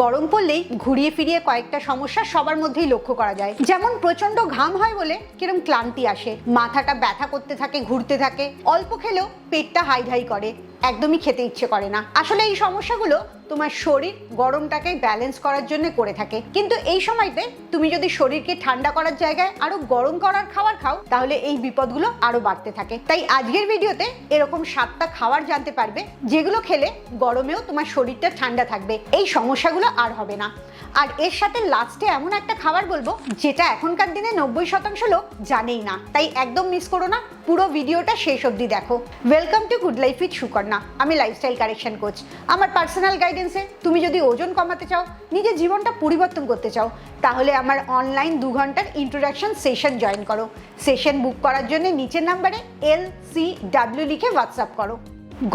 গরম পড়লেই ঘুরিয়ে ফিরিয়ে কয়েকটা সমস্যা সবার মধ্যেই লক্ষ্য করা যায়। যেমন প্রচন্ড ঘাম হয় বলে কিরম ক্লান্তি আসে, মাথাটা ব্যথা করতে থাকে, ঘুরতে থাকে, অল্প খেলেও পেটটা হাই করে, একদমই খেতে ইচ্ছে করে না। আসলে এই সমস্যাগুলো তোমার শরীর গরমটাকে ব্যালেন্স করার জন্য করে থাকে, কিন্তু এই সময়তে তুমি যদি শরীরকে ঠান্ডা করার জায়গায় আরো গরম করার খাবার খাও তাহলে এই বিপদগুলো আরো বাড়তে থাকে। তাই আজকের ভিডিওতে এরকম 7টা খাবার জানতে পারবে যেগুলো খেলে গরমেও তোমার শরীরটা ঠান্ডা থাকবে, এই সমস্যাগুলো আর হবে না। আর এর সাথে লাস্টে এমন একটা খাবার বলবো যেটা এখনকার দিনে 90% লোক জানেই না, তাই একদম মিস করো না, পুরো ভিডিওটা শেষ অবধি দেখো। Welcome to good life with Sukanya. আমি লাইফস্টাইল কারেকশন কোচ। আমার পার্সোনাল গাইডেন্সে তুমি যদি ওজন কমাতে চাও, নিজের জীবনটা পরিবর্তন করতে চাও, তাহলে আমার অনলাইন 2 ঘন্টার ইন্ট্রোডাকশন সেশন জয়েন করো। সেশন বুক করার জন্য নিচের নাম্বারে LCW লিখে হোয়াটসঅ্যাপ করো।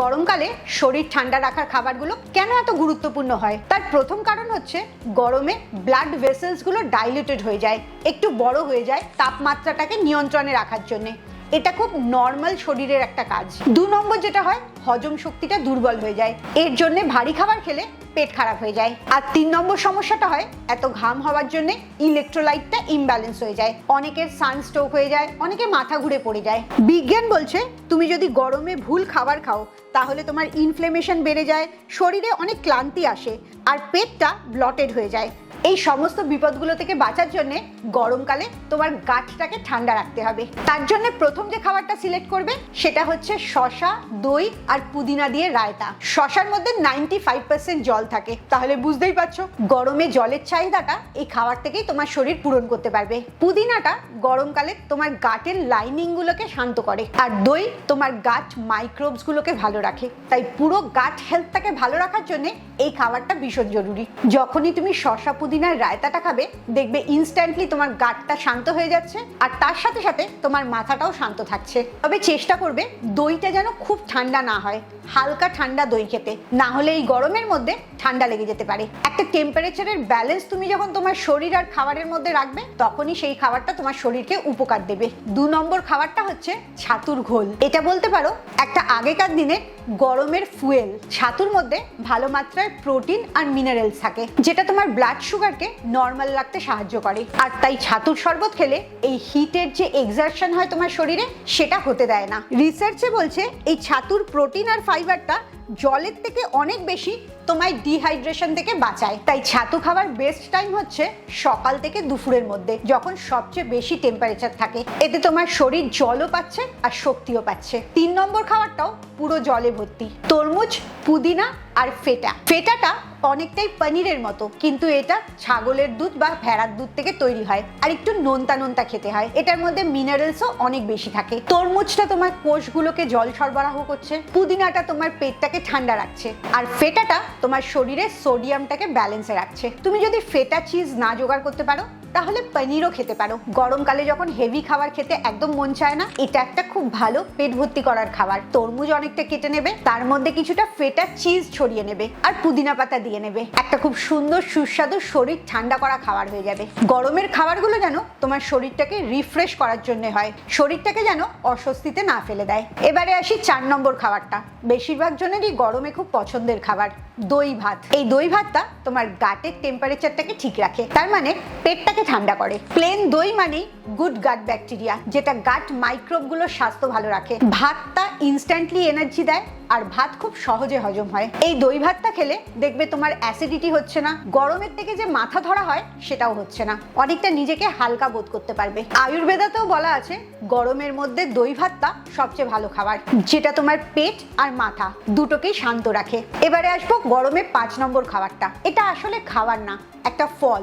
গরমকালে শরীর ঠান্ডা রাখার খাবারগুলো কেন এত গুরুত্বপূর্ণ হয়, তার প্রথম কারণ হচ্ছে গরমে ব্লাড ভেসেলসগুলো ডাইলেটেড হয়ে যায়, একটু বড় হয়ে যায় তাপমাত্রাটাকে নিয়ন্ত্রণে রাখার জন্যে। এটা খুব নর্মাল শরীরের একটা কাজ। 2 নম্বর যেটা হয়, হজম শক্তিটা দুর্বল হয়ে যায়, এর জন্য ভারী খাবার খেলে পেট খারাপ হয়ে যায়। আর 3 নম্বর সমস্যাটা হয়, এত ঘাম হওয়ার জন্য ইলেকট্রোলাইটটা ইমব্যালেন্স হয়ে যায়, অনেকের সানস্ট্রোক হয়ে যায়, অনেকে মাথা ঘুরে পড়ে যায়। বিজ্ঞান বলছে তুমি যদি গরমে ভুল খাবার খাও তাহলে তোমার ইনফ্লেমেশন বেড়ে যায়, শরীরে অনেক ক্লান্তি আসে আর পেটটা ব্লটেড হয়ে যায়। এই সমস্ত বিপদগুলো থেকে বাঁচার জন্য গরমকালে তোমার গাটটাকে ঠান্ডা রাখতে হবে। তার জন্য প্রথম যে খাবারটা সিলেক্ট করবে সেটা হচ্ছে শসা, দই আর পুদিনা দিয়ে রায়তা। শসার মধ্যে 95% জল থাকে, তাহলে বুঝতেই পারছো গরমে জলের চাহিদাটা এই খাবার থেকেই তোমার শরীর পূরণ করতে পারবে। পুদিনাটা গরমকালে তোমার গাটের লাইনিং গুলোকে শান্ত করে, আর দই তোমার গাট মাইক্রোবস গুলোকে ভালো রাখে। তাই পুরো গাট হেলথটাকে ভালো রাখার জন্য এই খাবারটা ভীষণ জরুরি। যখনই তুমি শসা পুদিনার রায়তাটা খাবে দেখবে ইনস্ট্যান্টলি তোমার গাটটা শান্ত হয়ে যাচ্ছে, আর তার সাথে সাথে তোমার মাথাটাও শান্ত থাকছে। তবে চেষ্টা করবে দইটা যেন খুব ঠান্ডা না হয়, হালকা ঠান্ডা দই খেতে, না হলে এই গরমের মধ্যে ঠান্ডা লেগে যেতে পারে। একটা টেম্পারেচারের ব্যালেন্স তুমি যখন তোমার শরীর আর খাবারের মধ্যে রাখবে তখনই সেই খাবারটা তোমার শরীরকে উপকার দেবে। 2 নম্বর খাবারটা হচ্ছে ছাতুর ঘোল। এটা বলতে পারো একটা আগেকার দিনে গরমের ফুয়েল। ছাতুর মধ্যে ভালো মাত্রায় প্রোটিন আর মিনারেলস থাকে, যেটা তোমার ব্লাড সুগারকে নর্মাল রাখতে সাহায্য করে। আর তাই ছাতুর শরবত খেলে এই হিটের যে এক্সারশন হয় তোমার শরীরে সেটা হতে দেয় না। রিসার্চে বলছে এই ছাতুর প্রোটিন আর ফাইবারটা জলের থেকে অনেক বেশি তোমায় ডিহাইড্রেশন থেকে বাঁচায়। তাই ছাতু খাবার বেস্ট টাইম হচ্ছে সকাল থেকে দুপুরের মধ্যে, যখন সবচেয়ে বেশি টেম্পারেচার থাকে। এতে তোমার শরীর জলও পাচ্ছে আর শক্তিও পাচ্ছে। 3 নম্বর খাবারটাও পুরো জলে ভর্তি, তরমুজ, পুদিনা আর ফেটা। ফেটাটা অনেকটাই পনিরের মতো, কিন্তু এটা ছাগলের দুধ বা ভেড়ার দুধ থেকে তৈরি হয় আর একটু নোনতা নোনতা খেতে হয়। এটার মধ্যে মিনারেলসও অনেক বেশি থাকে। তরমুজটা তোমার কোষগুলোকে জল সরবরাহ করছে, পুদিনাটা তোমার পেটটাকে ঠান্ডা রাখছে, আর ফেটাটা তোমার শরীরে সোডিয়ামটাকে ব্যালেন্সে রাখছে। তুমি যদি ফেটা চিজ না জোগাড় করতে পারো তাহলে পনিরও খেতে পারো। গরমকালে যখন হেভি খাবার খেতে একদম মন চায় না, এটা একটা খুব ভালো পেট ভর্তি করার খাবার। তরমুজ অনেকটা কেটে নেবে, তার মধ্যে কিছুটা ফেটা চিজ ছড়িয়ে নেবে আর পুদিনা পাতা দিয়ে নেবে, একটা খুব সুন্দর সুস্বাদু শরীর ঠান্ডা করা খাবার হয়ে যাবে। গরমের খাবারগুলো যেন তোমার শরীরটাকে রিফ্রেশ করার জন্য হয়, শরীরটাকে যেন অস্বস্তিতে না ফেলে দেয়। এবারে আসি 4 নম্বর খাবারটা, বেশিরভাগ জনেরই গরমে খুব পছন্দের খাবার, দই ভাত। এই দই ভাতটা তোমার গাটের টেম্পারেচারটাকে ঠিক রাখে, তার মানে পেটটাকে ঠান্ডা করে। প্লেন দই মানে গুড গাট ব্যাকটেরিয়া, যেটা গাট মাইক্রোবগুলোর স্বাস্থ্য ভালো রাখে। ভাতটা ইনস্ট্যান্টলি এনার্জি দেয় আর ভাত খুব সহজে হজম হয়। এই দই ভাতটা খেলে দেখবে তোমার অ্যাসিডিটি হচ্ছে না, গরমের থেকে যে মাথা ধরা হয় সেটাও হচ্ছে না, অনেকটা নিজেকে হালকা বোধ করতে পারবে। আয়ুর্বেদাতেও বলা আছে গরমের মধ্যে দই ভাতটা সবচেয়ে ভালো খাবার, যেটা তোমার পেট আর মাথা দুটোকেই শান্ত রাখে। এবারে আসবো গরমে 5 নম্বর খাবারটা। এটা আসলে খাবার না, একটা ফল,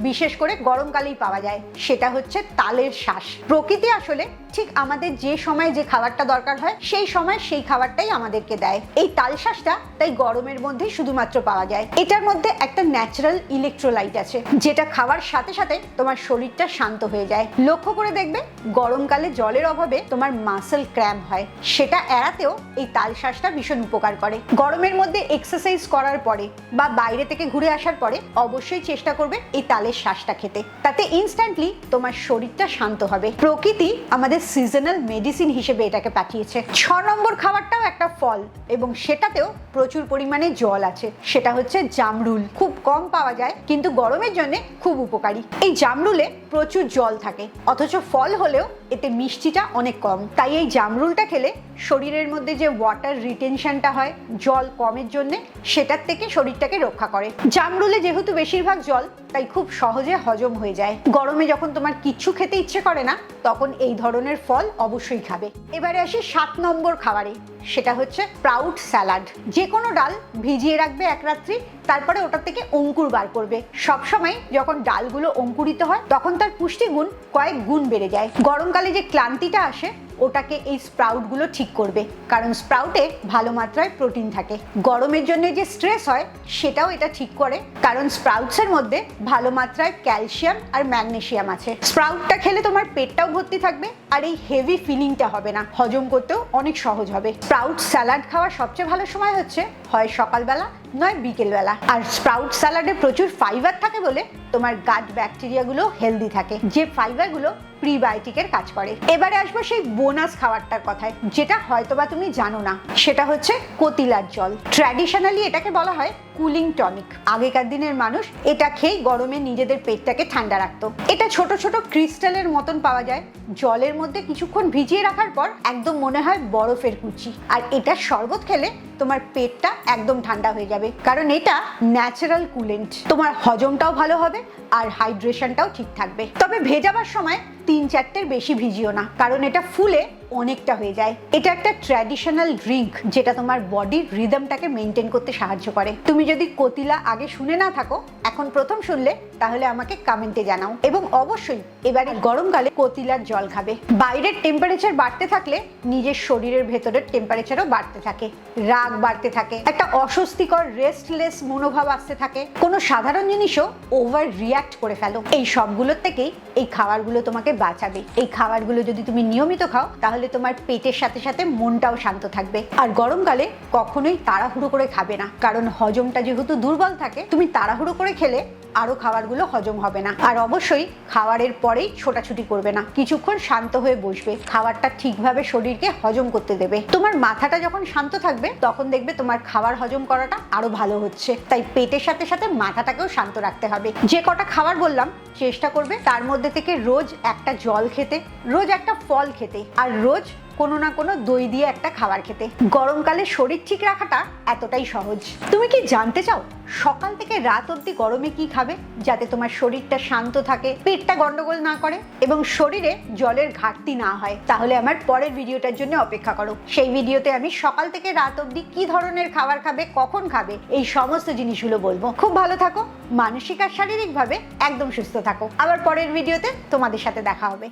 বিশেষ করে গরমকালেই পাওয়া যায়, সেটা হচ্ছে তালের শ্বাস। প্রকৃতি আসলে ঠিক আমাদের যে সময় যে খাবারটা দরকার হয় সেই সময় সেই খাবারটাই আমাদেরকে দেয়। এই তাল শ্বাসটা তাই গরমের মধ্যে শুধুমাত্র পাওয়া যায়। এটার মধ্যে একটা ন্যাচারাল ইলেকট্রোলাইট আছে, যেটা খাবার সাথে সাথে তোমার শরীরটা শান্ত হয়ে যায়। লক্ষ্য করে দেখবে গরমকালে জলের অভাবে তোমার মাসেল ক্র্যাম্প হয়, সেটা এড়াতেও এই তাল শ্বাসটা ভীষণ উপকার করে। গরমের মধ্যে এক্সারসাইজ করার পরে বা বাইরে থেকে ঘুরে আসার পরে অবশ্যই চেষ্টা করবে এই তালের শ্বাসটা খেতে, তাতে ইনস্ট্যান্টলি তোমার শরীরটা শান্ত হবে। প্রকৃতি আমাদের সিজনাল মেডিসিন হিসেবে এটাকে পাঠিয়েছে। 6 নম্বর খাবারটাও একটা ফল, এবং সেটাতেও প্রচুর পরিমাণে জল আছে। সেটা হচ্ছে জামরুল। খুব কম পাওয়া যায় কিন্তু গরমের জন্য খুব উপকারী। এই জামরুলে প্রচুর জল থাকে, অথচ ফল হলেও এতে মিষ্টিটা অনেক কম। তাই এই জামরুলটা খেলে শরীরের মধ্যে যে ওয়াটার রিটেনশনটা হয় জল কমের জন্য, সেটার থেকে শরীরটাকে রক্ষা করে। জামরুলে যেহেতু বেশিরভাগ জল, তাই খুব সহজে হজম হয়ে যায়। গরমে যখন তোমার কিচ্ছু খেতে ইচ্ছে করে না, তখন এই ধরনের ফল অবশ্যই খাবে। এবারে আসি 7 নম্বর খাবারে, সেটা হচ্ছে স্প্রাউট স্যালাড। যে কোনো ডাল ভিজিয়ে রাখবে এক রাত্রি, তারপরে ওটার থেকে অঙ্কুর বার করবে। সবসময় যখন ডালগুলো অঙ্কুরিত হয় তখন তার পুষ্টিগুণ কয়েক গুণ বেড়ে যায়। গরমকালে যে ক্লান্তিটা আসে ওটাকে এই স্প্রাউটগুলো ঠিক করবে, কারণ স্প্রাউটে ভালো মাত্রায় প্রোটিন থাকে। গরমের জন্য যে স্ট্রেস হয় সেটাও এটা ঠিক করে, কারণ স্প্রাউটসের মধ্যে ভালো মাত্রায় ক্যালসিয়াম আর ম্যাগনেসিয়াম আছে। স্প্রাউটটা খেলে তোমার পেটটাও ভর্তি থাকবে আর এই হেভি ফিলিংটা হবে না, হজম করতেও অনেক সহজ হবে। স্প্রাউট স্যালাড খাওয়ার সবচেয়ে ভালো সময় হচ্ছে হয় সকালবেলা নয় বিকেলবেলা। আর স্প্রাউট স্যালাডে প্রচুর ফাইবার থাকে বলে তোমার গাট ব্যাকটেরিয়াগুলো হেলদি থাকে, যে ফাইবারগুলো প্রিবায়োটিকের কাজ করে। এবারে আসবো সেই বোনাস খাবারটার কথায়, যেটা হয়তোবা তুমি জানো না। সেটা হচ্ছে কতিলার জল। ট্র্যাডিশনালি এটাকে বলা হয় কুলিং টনিক। আগেকার দিনের মানুষ এটা খেয়ে গরমে নিজেদের পেটটাকে ঠান্ডা রাখতো। এটা ছোট ছোট ক্রিস্টালের মতন পাওয়া যায়, জলের মধ্যে কিছুক্ষণ ভিজিয়ে রাখার পর একদম মনে হয় বরফের কুচি। আর এটা শরবত খেলে তোমার পেটটা একদম ঠান্ডা হয়ে যাবে, কারণ এটা ন্যাচারাল কুলেন্ট। তোমার হজমটাও ভালো হবে আর হাইড্রেশনটাও ঠিক থাকবে। তবে ভেজাবার সময় 3-4টের বেশি ভিজিও না, কারণ এটা ফুলে অনেকটা হয়ে যায়। এটা একটা ট্র্যাডিশনাল ড্রিঙ্ক যেটা তোমার বডির রিদমটাকে মেনটেন করতে সাহায্য করে। তুমি যদি কতিলা আগে শুনে না থাকো, এখন প্রথম শুনলে, তাহলে আমাকে কমেন্টে জানাও। এবং অবশ্যই এবারে গরমকালে কতিলার জল খাবে। বাইরের টেম্পারেচার বাড়তে থাকলে নিজের শরীরের ভেতরের টেম্পারেচারও বাড়তে থাকে, রাগ বাড়তে থাকে, একটা অস্বস্তিকর রেস্টলেস মনোভাব আসতে থাকে। কোনো সাধারণ জিনিসও ওভার রিয়াক্ট করে ফেলো। এই সবগুলোর থেকেই এই খাবারগুলো তোমাকে বাঁচাবে। এই খাবারগুলো যদি তুমি নিয়মিত খাও, তাহলে তোমার পেটের সাথে সাথে মনটাও শান্ত থাকবে। আর গরমকালে কখনোই তাড়াহুড়ো করে খাবে না, কারণ হজমটা যেহেতু দুর্বল থাকে, তুমি তাড়াহুড়ো করে খেলে আরো খাবারগুলো হজম হবে না। আর অবশ্যই খাবারের পরেই ছোটাছুটি করবে না, কিছুক্ষণ শান্ত হয়ে বসবে, খাবারটা ঠিকভাবে শরীরকে হজম করতে দেবে। তোমার মাথাটা যখন শান্ত থাকবে তখন দেখবে তোমার খাবার হজম করাটা আরো ভালো হচ্ছে। তাই পেটের সাথে সাথে মাথাটাকেও শান্ত রাখতে হবে। যে কটা খাবার বললাম চেষ্টা করবে তার মধ্যে থেকে রোজ একটা জল খেতে, রোজ একটা ফল খেতে, আর রোজ কোনো না কোনো দই দিয়ে একটা খাবার খেতে। গরমকালে শরীর ঠিক রাখাটা এতটাই সহজ। তুমি কি জানতে চাও সকাল থেকে রাত অবধি গরমে কি খাবে, যাতে তোমার শরীরটা শান্ত থাকে, পেটটা গন্ডগোল না করে এবং শরীরে জলের ঘাটতি না হয়? তাহলে আমার পরের ভিডিওটার জন্য অপেক্ষা করো। সেই ভিডিওতে আমি সকাল থেকে রাত অবধি কি ধরনের খাবার খাবে, কখন খাবে, এই সমস্ত জিনিসগুলো বলবো। খুব ভালো থাকো, মানসিক আর শারীরিকভাবে একদম সুস্থ থাকো। আবার পরের ভিডিওতে তোমাদের সাথে দেখা হবে।